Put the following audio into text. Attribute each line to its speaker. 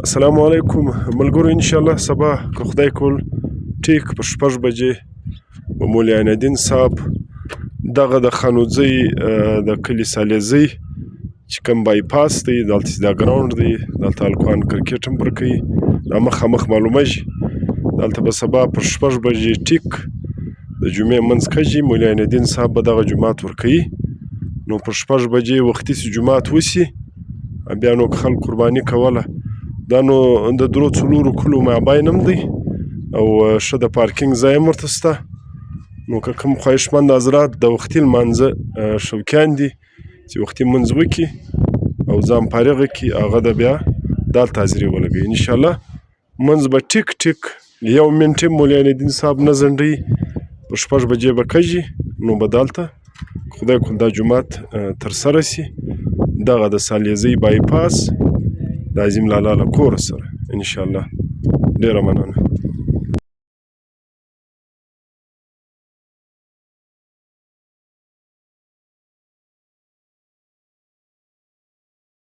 Speaker 1: السلام علیکم ملګرو، انشاءالله سبا که خدای کول ټیک په 6 بجې به مولوي عین الدین صاحب دغه د خانوځی د کلي سالیزی چې کوم بایپاس دی دلته دا ګراوند دی، دلته هلکان کرکټ هم پر کوي، دا مخامخ معلومیږي. دلته به سبا پر 6 بجې ټیک د جمعې منځ کږي مولوي عین الدین صاحب به دغه جومات ورکوي. نو پر 6 بجې وختي چې جومات وسي بیا نو که خلک قرباني کوله، دا نو د 3-4 کلو مابین هم دی او ښه د پارکینګ ځای هم ورته شته. نو که کوم خواهشمند حضرات د وختي لمانځه شوقیان دي چې وختي لمونځ وکړي او ځان فارغه کړي، هغه د بیا دلته حاضري ولګوي. انشاءالله لمونځ به ټیک 1 منټ هم مولوي عین الدین صاحب نه ځنډوي. په 6 بجې به کږي نو به دلته خدای کول دا جومات ترسره سي، دغه د سالیزی بایپاس د عظیم لالا له کوره سره انشاءالله. ډېره مننه.